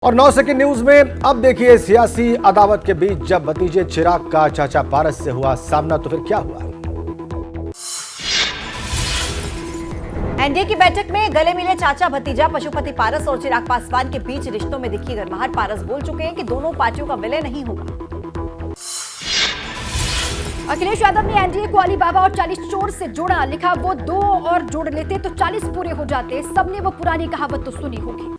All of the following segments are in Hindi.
और 9 सेकंड न्यूज में अब देखिए सियासी अदावत के बीच जब भतीजे चिराग का चाचा पारस से हुआ सामना तो फिर क्या हुआ। एनडीए की बैठक में गले मिले चाचा भतीजा पशुपति पारस और चिराग पासवान के बीच रिश्तों में दिखी गर्माहट। पारस बोल चुके हैं कि दोनों पार्टियों का विलय नहीं होगा। अखिलेश यादव ने एनडीए को अलीबाबा और 40 चोर से जोड़ा। लिखा वो 2 और जोड़ लेते तो 40 पूरे हो जाते। सबने वो पुरानी कहावत तो सुनी होगी।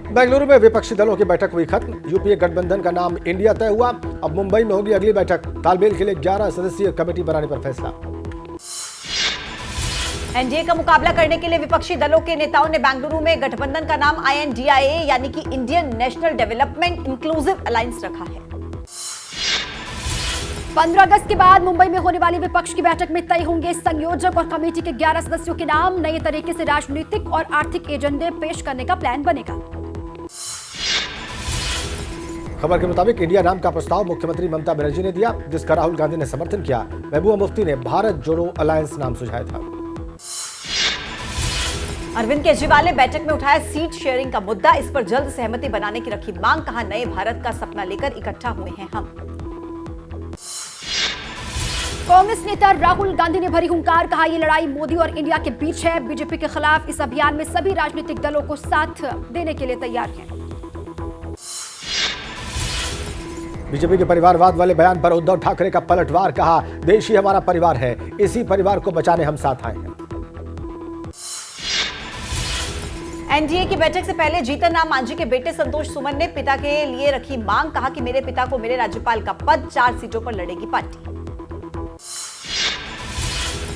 बेंगलुरु में विपक्षी दलों की बैठक हुई खत्म। यूपीए गठबंधन का नाम इंडिया तय हुआ। अब मुंबई में होगी अगली बैठक। तालमेल के लिए 11 सदस्यीय कमेटी बनाने पर फैसला। एनडीए का मुकाबला करने के लिए विपक्षी दलों के नेताओं ने बेंगलुरु में गठबंधन का नाम INDIA यानी कि Indian national development inclusive alliance रखा है। 15 अगस्त के बाद मुंबई में होने वाली विपक्ष की बैठक में तय होंगे संयोजक और कमेटी के 11 सदस्यों के नाम। नए तरीके से राजनीतिक और आर्थिक एजेंडे पेश करने का प्लान बनेगा। खबर के मुताबिक इंडिया नाम का प्रस्ताव मुख्यमंत्री ममता बनर्जी ने दिया, जिसका राहुल गांधी ने समर्थन किया। महबूबा मुफ्ती ने भारत जोड़ो अलायंस नाम सुझाया था। अरविंद केजरीवाल ने बैठक में उठाया सीट शेयरिंग का मुद्दा। इस पर जल्द सहमति बनाने की रखी मांग। कहा नए भारत का सपना लेकर इकट्ठा हुए हैं हम। कांग्रेस नेता राहुल गांधी ने भरी हुंकार। कहा यह लड़ाई मोदी और इंडिया के बीच है। बीजेपी के खिलाफ इस अभियान में सभी राजनीतिक दलों को साथ देने के लिए तैयार हैं। बीजेपी के परिवारवाद वाले बयान पर उद्धव ठाकरे का पलटवार। कहा देश ही हमारा परिवार है, इसी परिवार को बचाने हम साथ आए हैं। एनडीए की बैठक से पहले जीतन राम मांझी के बेटे संतोष सुमन ने पिता के लिए रखी मांग। कहा कि मेरे पिता को मेरे राज्यपाल का पद, 4 सीटों पर लड़ेगी पार्टी।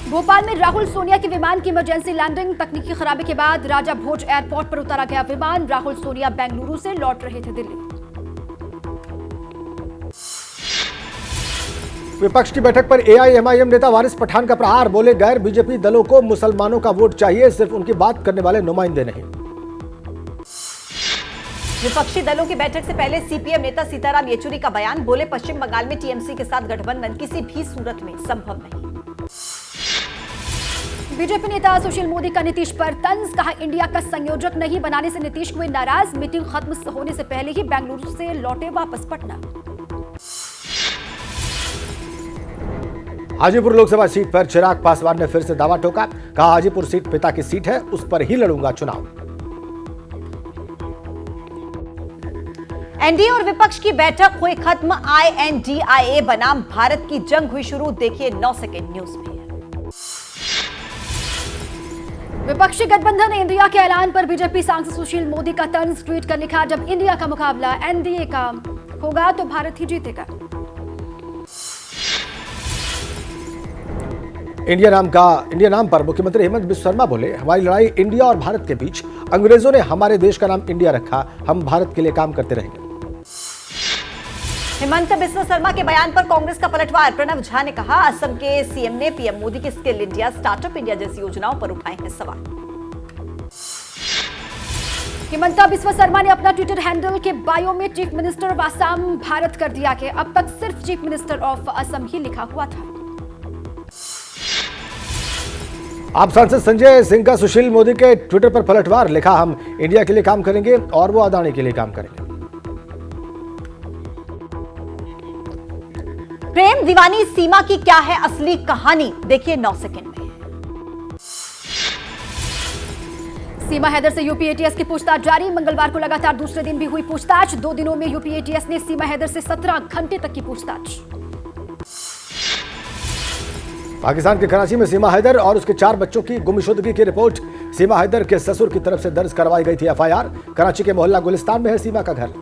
भोपाल में राहुल सोनिया के विमान की इमरजेंसी लैंडिंग। तकनीकी खराबी के बाद राजा भोज एयरपोर्ट पर उतारा गया विमान। राहुल सोनिया बेंगलुरु से लौट रहे थे दिल्ली। विपक्ष की बैठक पर AIMIM नेता वारिस पठान का प्रहार। बोले गैर बीजेपी दलों को मुसलमानों का वोट चाहिए, सिर्फ उनकी बात करने वाले नुमाइंदे नहीं। विपक्षी दलों की बैठक से पहले CPM नेता सीताराम येचुरी का बयान। बोले पश्चिम बंगाल में TMC के साथ गठबंधन किसी भी सूरत में संभव नहीं। बीजेपी नेता सुशील मोदी का नीतीश पर तंज। कहा इंडिया का संयोजक नहीं बनाने से नीतीश हुए नाराज। मीटिंग खत्म होने से पहले ही बेंगलुरु से लौटे वापस पटना। हाजीपुर लोकसभा सीट पर चिराग पासवान ने फिर से दावा ठोका। कहा हाजीपुर सीट पिता की सीट है, उस पर ही लड़ूंगा चुनाव। एनडीए और विपक्ष की बैठक हुई खत्म। INDIA बनाम भारत की जंग हुई शुरू। देखिए 9 सेकंड न्यूज में। विपक्षी गठबंधन इंडिया के ऐलान पर बीजेपी सांसद सुशील मोदी का तंज। ट्वीट कर लिखा जब इंडिया का मुकाबला एनडीए का होगा तो भारत ही जीतेगा। इंडिया नाम पर मुख्यमंत्री हेमंत बिस्वा शर्मा बोले हमारी लड़ाई इंडिया और भारत के बीच। अंग्रेजों ने हमारे देश का नाम इंडिया रखा, हम भारत के लिए काम करते रहेंगे। हेमंत बिस्वा शर्मा के बयान पर कांग्रेस का पलटवार। प्रणव झा ने कहा असम के CM ने PM मोदी की स्किल इंडिया, स्टार्टअप इंडिया जैसी योजनाओं पर उठाए हैं सवाल। हेमंत बिस्वा शर्मा ने अपना ट्विटर हैंडल के बायो में chief minister of Assam Bharat कर दिया कि अब तक सिर्फ चीफ मिनिस्टर ऑफ असम ही लिखा हुआ था। आप सांसद संजय सिंह का सुशील मोदी के ट्विटर पर पलटवार। लिखा हम इंडिया के लिए काम करेंगे और वो अदानी के लिए काम करेंगे। प्रेम दीवानी सीमा की क्या है असली कहानी। देखिए 9 सेकंड में। सीमा हैदर से यूपी ATS की पूछताछ जारी। मंगलवार को लगातार दूसरे दिन भी हुई पूछताछ। 2 दिनों में यूपी ATS ने सीमा हैदर से 17 घंटे तक की पूछताछ। पाकिस्तान के कराची में सीमा हैदर और उसके 4 बच्चों की गुमशुदगी की रिपोर्ट। सीमा हैदर के ससुर की तरफ से दर्ज करवाई गई थी FIR। कराची के मोहल्ला गुलिस्तान में है सीमा का घर।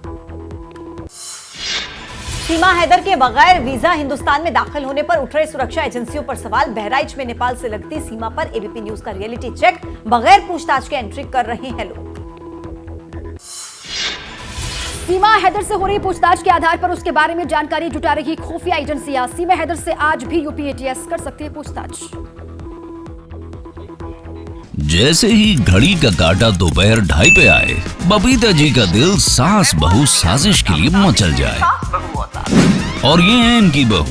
सीमा हैदर के बगैर वीजा हिंदुस्तान में दाखिल होने पर उठ रहे सुरक्षा एजेंसियों पर सवाल। बहराइच में नेपाल से लगती सीमा पर ABP न्यूज का रियलिटी चेक। बगैर पूछताछ के एंट्री कर रहे हैं लोग। सीमा हैदर से हो रही पूछताछ के आधार पर उसके बारे में जानकारी जुटा रही खुफिया एजेंसियां। सीमा हैदर से आज भी यूपी ATS कर सकती है पूछताछ। जैसे ही घड़ी का काटा दोपहर 2:30 पे आए, बबीता जी का दिल सास बहू साजिश के लिए मचल जाए। और ये है इनकी बहू।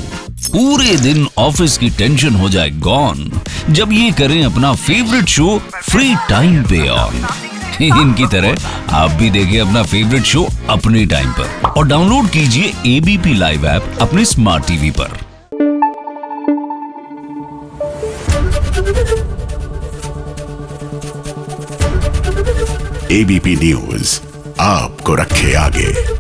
पूरे दिन ऑफिस की टेंशन हो जाए गॉन जब ये करें अपना फेवरेट शो फ्री टाइम पे ऑन। इनकी तरह आप भी देखिए अपना फेवरेट शो अपने टाइम पर और डाउनलोड कीजिए एबीपी लाइव ऐप अपने स्मार्ट टीवी पर। एबीपी न्यूज आपको रखे आगे।